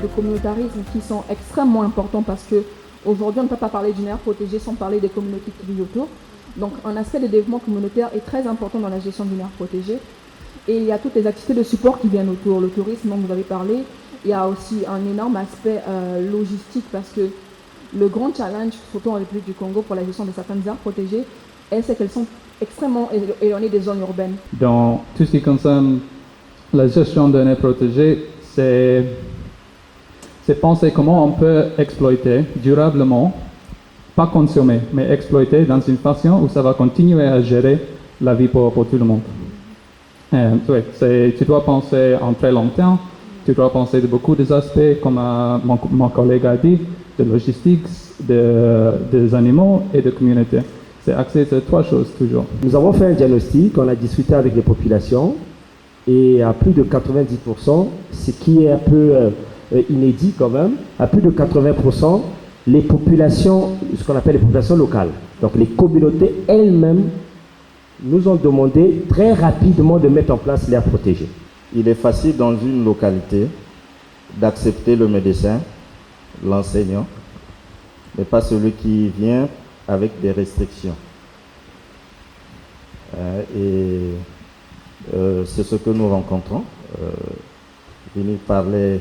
de communautarisme qui sont extrêmement importants parce que aujourd'hui on ne peut pas parler d'une aire protégée sans parler des communautés qui vivent autour. Donc un aspect de développement communautaire est très important dans la gestion d'une aire protégée. Et il y a toutes les activités de support qui viennent autour, le tourisme dont vous avez parlé. Il y a aussi un énorme aspect logistique parce que le grand challenge, surtout en République du Congo, pour la gestion de certaines aires protégées, c'est qu'elles sont extrêmement éloignées des zones urbaines. Dans tout ce qui concerne la gestion d'une aire protégée, c'est penser comment on peut exploiter durablement, pas consommer, mais exploiter dans une façon où ça va continuer à gérer la vie pour tout le monde. Tu dois penser en très long terme, tu dois penser de beaucoup des aspects, comme mon collègue a dit, de logistique, des animaux et de communauté. C'est axé sur trois choses toujours. Nous avons fait un diagnostic, on a discuté avec les populations et à plus de 90%, ce qui est un peu inédit quand même, à plus de 80%, les populations, ce qu'on appelle les populations locales, donc les communautés elles-mêmes, nous ont demandé très rapidement de mettre en place l'aire protégée. Il est facile dans une localité d'accepter le médecin, l'enseignant, mais pas celui qui vient avec des restrictions. C'est ce que nous rencontrons. Vini parlait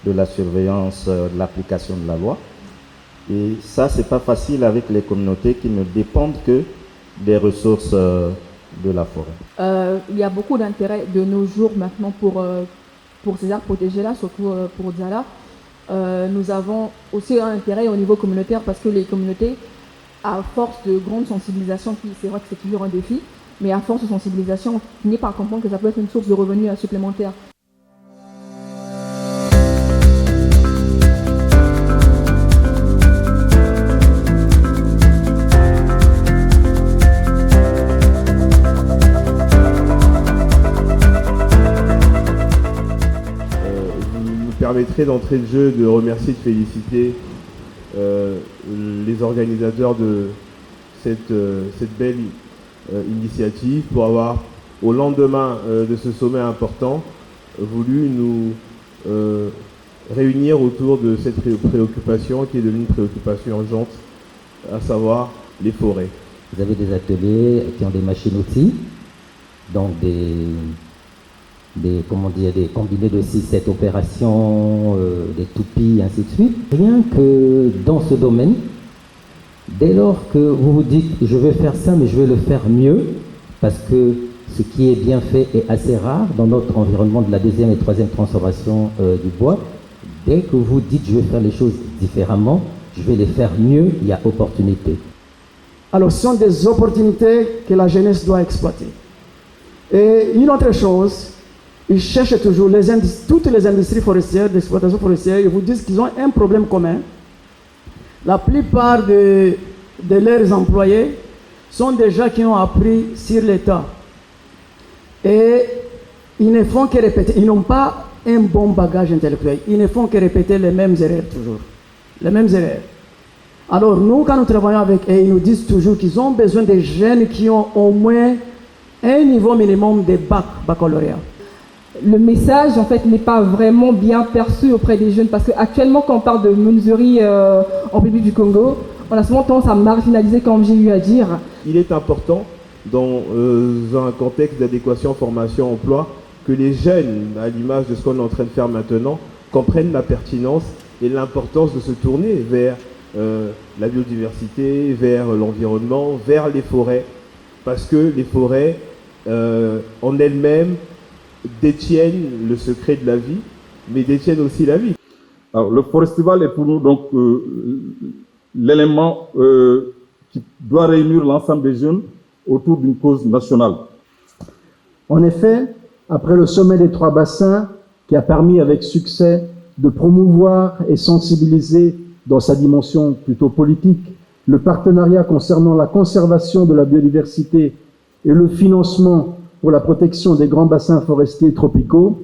de la surveillance, de l'application de la loi. Et ça, c'est pas facile avec les communautés qui ne dépendent que des ressources de la forêt. Il y a beaucoup d'intérêt de nos jours maintenant pour ces aires protégées-là, surtout pour Dzala. Nous avons aussi un intérêt au niveau communautaire parce que les communautés, à force de grande sensibilisation, c'est vrai que c'est toujours un défi, mais à force de sensibilisation, on finit par comprendre que ça peut être une source de revenus supplémentaires. Permettrait d'entrée de jeu de remercier, de féliciter les organisateurs de cette belle initiative pour avoir, au lendemain de ce sommet important, voulu nous réunir autour de cette préoccupation qui est devenue une préoccupation urgente, à savoir les forêts. Vous avez des ateliers qui ont des machines-outils, donc des combinés de 6-7 opérations, des toupies, ainsi de suite. Rien que dans ce domaine, dès lors que vous vous dites « je vais faire ça, mais je vais le faire mieux », parce que ce qui est bien fait est assez rare dans notre environnement de la deuxième et troisième transformation du bois, dès que vous dites « je vais faire les choses différemment, je vais les faire mieux », il y a opportunité. Alors ce sont des opportunités que la jeunesse doit exploiter. Et une autre chose, ils cherchent toujours, toutes les industries forestières, d'exploitation forestière, ils vous disent qu'ils ont un problème commun. La plupart de leurs employés sont des gens qui ont appris sur l'État. Et ils ne font que répéter, ils n'ont pas un bon bagage intellectuel, ils ne font que répéter les mêmes erreurs toujours. Les mêmes erreurs. Alors nous, quand nous travaillons avec eux, ils nous disent toujours qu'ils ont besoin de jeunes qui ont au moins un niveau minimum de baccalauréat. Le message, en fait, n'est pas vraiment bien perçu auprès des jeunes parce qu'actuellement, quand on parle de menuiserie en République du Congo, on a souvent tendance à marginaliser, comme j'ai eu à dire. Il est important, dans un contexte d'adéquation formation-emploi, que les jeunes, à l'image de ce qu'on est en train de faire maintenant, comprennent la pertinence et l'importance de se tourner vers la biodiversité, vers l'environnement, vers les forêts. Parce que les forêts, en elles-mêmes, détiennent le secret de la vie, mais détiennent aussi la vie. Alors, le Forestival est pour nous donc l'élément qui doit réunir l'ensemble des jeunes autour d'une cause nationale. En effet, après le sommet des 3 bassins, qui a permis avec succès de promouvoir et sensibiliser dans sa dimension plutôt politique le partenariat concernant la conservation de la biodiversité et le financement pour la protection des grands bassins forestiers tropicaux,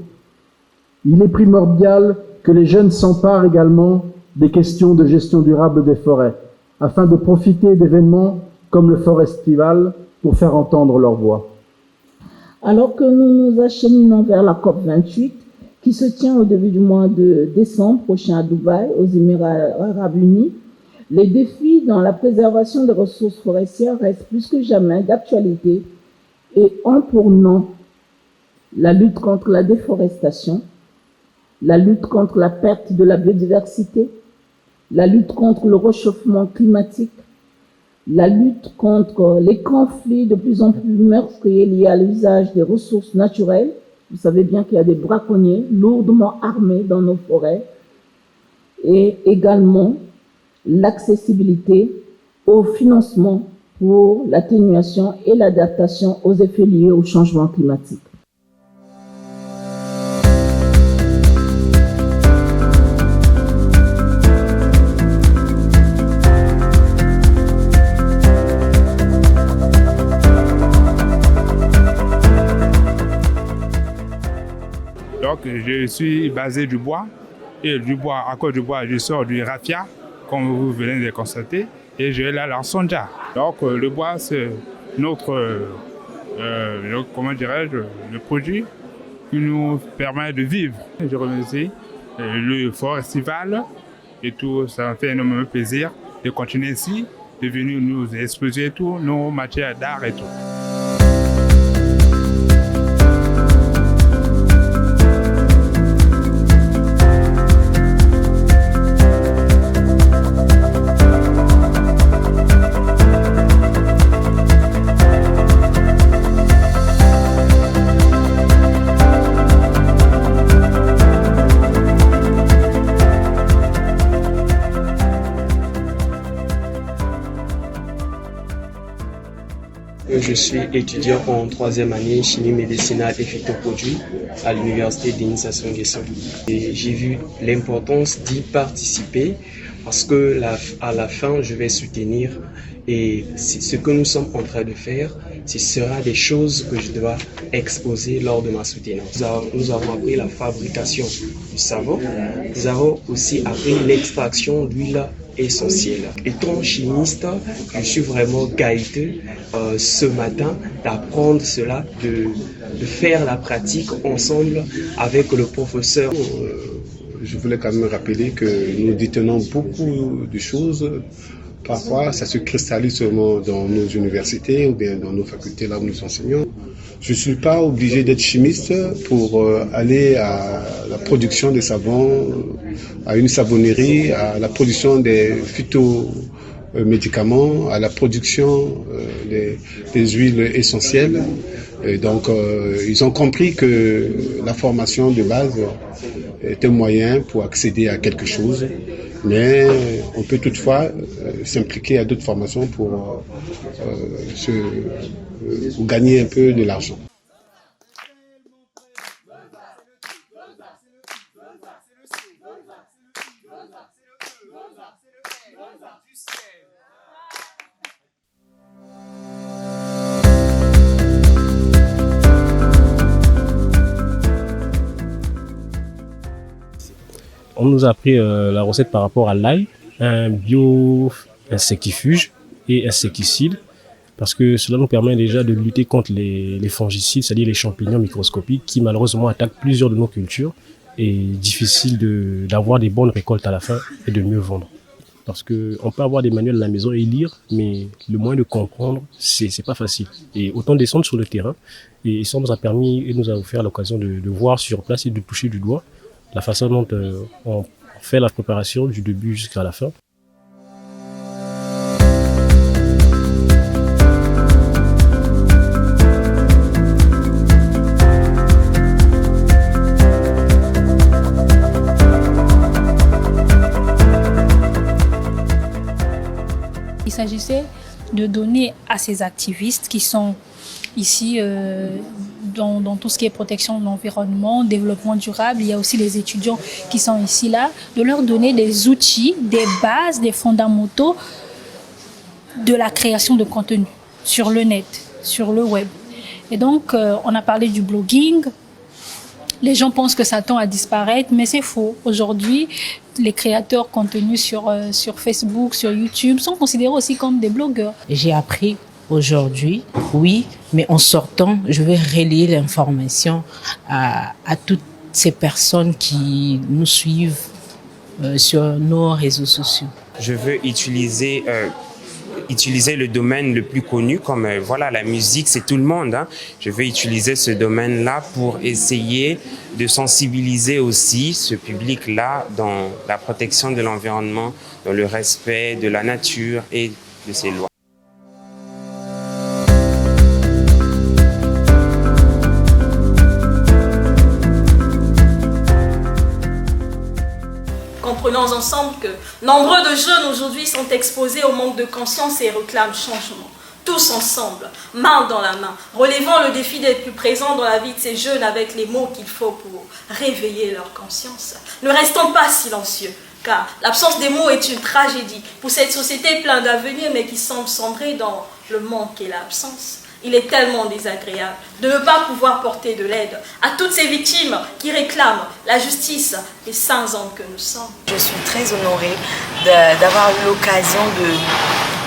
il est primordial que les jeunes s'emparent également des questions de gestion durable des forêts, afin de profiter d'événements comme le Forestival pour faire entendre leur voix. Alors que nous nous acheminons vers la COP28, qui qui se tient au début du mois de décembre prochain à Dubaï, aux Émirats arabes unis, les défis dans la préservation des ressources forestières restent plus que jamais d'actualité et ont pour nom la lutte contre la déforestation, la lutte contre la perte de la biodiversité, la lutte contre le réchauffement climatique, la lutte contre les conflits de plus en plus meurtriers liés à l'usage des ressources naturelles. Vous savez bien qu'il y a des braconniers lourdement armés dans nos forêts, et également l'accessibilité au financement pour l'atténuation et l'adaptation aux effets liés au changement climatique. Donc, je suis basé du bois, et du bois, à cause du bois, je sors du raffia, comme vous venez de le constater, et je vais là la sonja. Donc, le bois, c'est notre, comment dirais-je, le produit qui nous permet de vivre. Je remercie le Forestival et tout, ça me fait énormément plaisir de continuer ici, de venir nous exposer tous nos matières d'art et tout. Je suis étudiant en 3e année chimie médicinale et phytoproduits à l'université d'Initiation Nguesson. Et j'ai vu l'importance d'y participer parce que à la fin, je vais soutenir et ce que nous sommes en train de faire, ce sera des choses que je dois exposer lors de ma soutenance. Nous avons appris la fabrication du savon, nous avons aussi appris l'extraction d'huile essentielle. Étant chimiste, je suis vraiment gâteux ce matin d'apprendre cela, de faire la pratique ensemble avec le professeur. Je voulais quand même rappeler que nous détenons beaucoup de choses. Parfois, ça se cristallise seulement dans nos universités ou bien dans nos facultés là où nous enseignons. Je ne suis pas obligé d'être chimiste pour aller à la production des savons, à une savonnerie, à la production des phytomédicaments, à la production des huiles essentielles. Et donc, ils ont compris que la formation de base est un moyen pour accéder à quelque chose, mais on peut toutefois s'impliquer à d'autres formations pour gagner un peu de l'argent. On nous a appris la recette par rapport à l'ail, un bio-insectifuge et insecticide, parce que cela nous permet déjà de lutter contre les fongicides, c'est-à-dire les champignons microscopiques qui malheureusement attaquent plusieurs de nos cultures et difficile d'avoir des bonnes récoltes à la fin et de mieux vendre. Parce qu'on peut avoir des manuels à la maison et lire, mais le moyen de comprendre, c'est pas facile. Et autant descendre sur le terrain, et ça nous a permis et nous a offert l'occasion de voir sur place et de toucher du doigt la façon dont on fait la préparation du début jusqu'à la fin. Il s'agissait de donner à ces activistes qui sont ici dans tout ce qui est protection de l'environnement, développement durable, il y a aussi les étudiants qui sont ici là, de leur donner des outils, des bases, des fondamentaux de la création de contenu sur le net, sur le web. Et donc, on a parlé du blogging. Les gens pensent que ça tend à disparaître, mais c'est faux. Aujourd'hui, les créateurs contenu sur Facebook, sur YouTube sont considérés aussi comme des blogueurs. J'ai appris aujourd'hui, oui, mais en sortant, je vais relier l'information à ces personnes qui nous suivent sur nos réseaux sociaux. Je veux utiliser le domaine le plus connu comme voilà, la musique, c'est tout le monde. Hein. Je vais utiliser ce domaine-là pour essayer de sensibiliser aussi ce public-là dans la protection de l'environnement, dans le respect de la nature et de ses lois. Comprenons ensemble que nombreux de jeunes aujourd'hui sont exposés au manque de conscience et réclament changement. Tous ensemble, main dans la main, relevant le défi d'être plus présents dans la vie de ces jeunes avec les mots qu'il faut pour réveiller leur conscience. Ne restons pas silencieux, car l'absence des mots est une tragédie pour cette société pleine d'avenir mais qui semble sombrer dans le manque et l'absence. Il est tellement désagréable de ne pas pouvoir porter de l'aide à toutes ces victimes qui réclament la justice des saints hommes que nous sommes. Je suis très honorée d'avoir eu l'occasion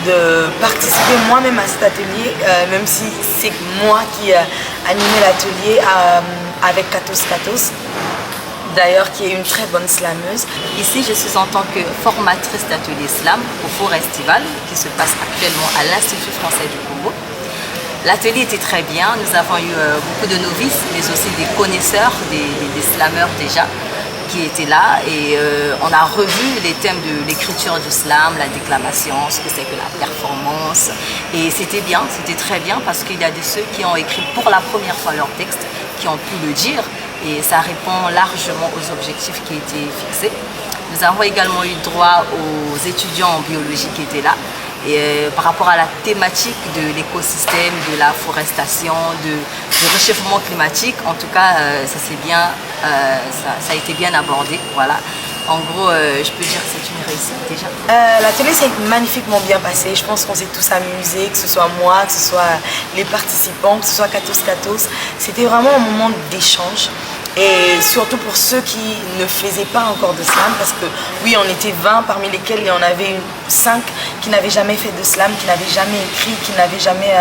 de participer moi-même à cet atelier, même si c'est moi qui animais l'atelier avec Katos Katos, d'ailleurs qui est une très bonne slameuse. Ici, je suis en tant que formatrice d'atelier slam au Forestival qui se passe actuellement à l'Institut français du Congo. L'atelier était très bien, nous avons eu beaucoup de novices, mais aussi des connaisseurs, des slameurs déjà, qui étaient là. Et on a revu les thèmes de l'écriture du slam, la déclamation, ce que c'est que la performance. Et c'était bien, c'était très bien, parce qu'il y a de ceux qui ont écrit pour la première fois leur texte, qui ont pu le dire, et ça répond largement aux objectifs qui étaient fixés. Nous avons également eu droit aux étudiants en biologie qui étaient là. Et par rapport à la thématique de l'écosystème, de la forestation, du réchauffement climatique, en tout cas, ça a été bien abordé. Voilà. En gros, je peux dire que c'est une réussite déjà. L'atelier s'est magnifiquement bien passé. Je pense qu'on s'est tous amusés, que ce soit moi, que ce soit les participants, que ce soit Katos Katos. C'était vraiment un moment d'échange. Et surtout pour ceux qui ne faisaient pas encore de slam, parce que oui, on était 20, parmi lesquels il y en avait 5 qui n'avaient jamais fait de slam, qui n'avaient jamais écrit, qui n'avaient jamais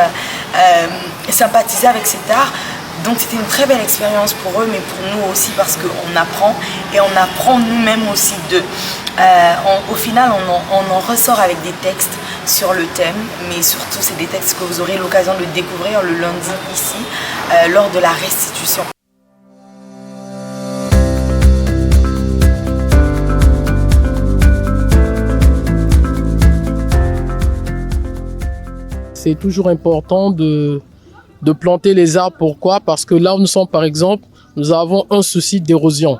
sympathisé avec cet art. Donc c'était une très belle expérience pour eux, mais pour nous aussi, parce qu'on apprend, et on apprend nous-mêmes aussi d'eux. Au final, on en ressort avec des textes sur le thème, mais surtout c'est des textes que vous aurez l'occasion de découvrir le lundi ici, lors de la restitution. C'est toujours important de planter les arbres. Pourquoi? Parce que là où nous sommes, par exemple, nous avons un souci d'érosion.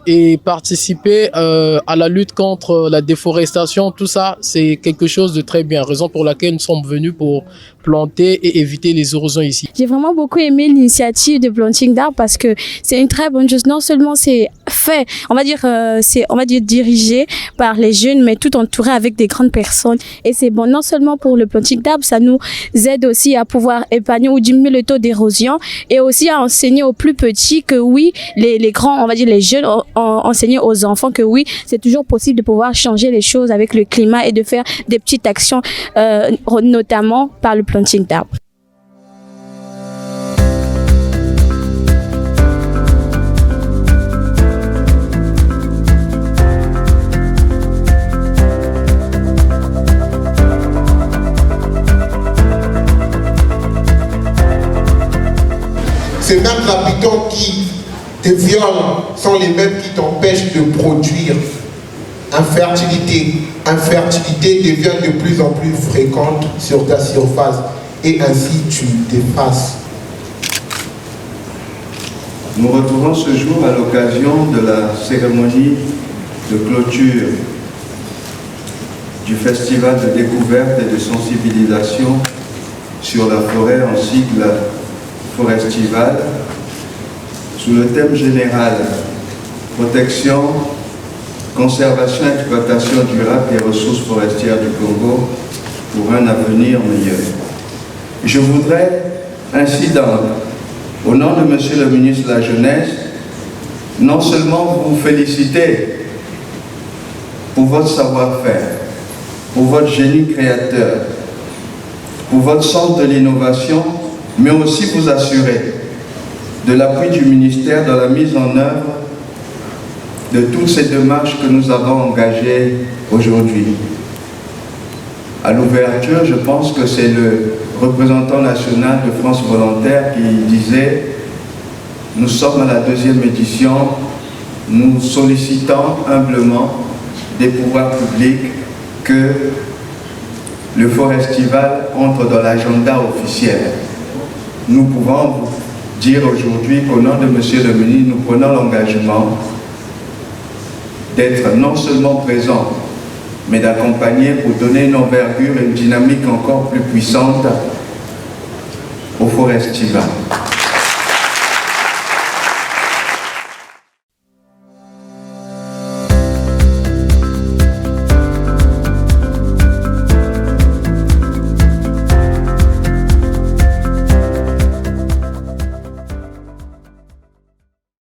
Et participer à la lutte contre la déforestation, tout ça, c'est quelque chose de très bien. Raison pour laquelle nous sommes venus pour planter et éviter les érosions ici. J'ai vraiment beaucoup aimé l'initiative de planting d'arbres parce que c'est une très bonne chose. Non seulement c'est fait, on va dire dirigé par les jeunes, mais tout entouré avec des grandes personnes. Et c'est bon non seulement pour le planting d'arbres, ça nous aide aussi à pouvoir épargner ou diminuer le taux d'érosion et aussi à enseigner aux plus petits que oui, les grands, on va dire les jeunes, enseigner aux enfants que oui, c'est toujours possible de pouvoir changer les choses avec le climat et de faire des petites actions, notamment par le planting d'arbres. Ces mêmes habitants qui te violent sont les mêmes qui t'empêchent de produire. Infertilité devient de plus en plus fréquente sur ta surface et ainsi tu t'effaces. Nous retrouvons ce jour à l'occasion de la cérémonie de clôture du festival de découverte et de sensibilisation sur la forêt en sigle Forestival, sous le thème général « Protection, conservation et exploitation durable des ressources forestières du Congo pour un avenir meilleur ». Je voudrais ainsi donc, au nom de Monsieur le ministre de la Jeunesse, non seulement vous féliciter pour votre savoir-faire, pour votre génie créateur, pour votre sens de l'innovation, mais aussi vous assurer de l'appui du ministère dans la mise en œuvre de toutes ces démarches que nous avons engagées aujourd'hui. À l'ouverture, je pense que c'est le représentant national de France Volontaire qui disait « Nous sommes à la 2e édition, nous sollicitons humblement des pouvoirs publics que le Forestival entre dans l'agenda officiel. » Nous pouvons vous dire aujourd'hui qu'au nom de M. le ministre, nous prenons l'engagement d'être non seulement présents, mais d'accompagner pour donner une envergure et une dynamique encore plus puissante au Forestival.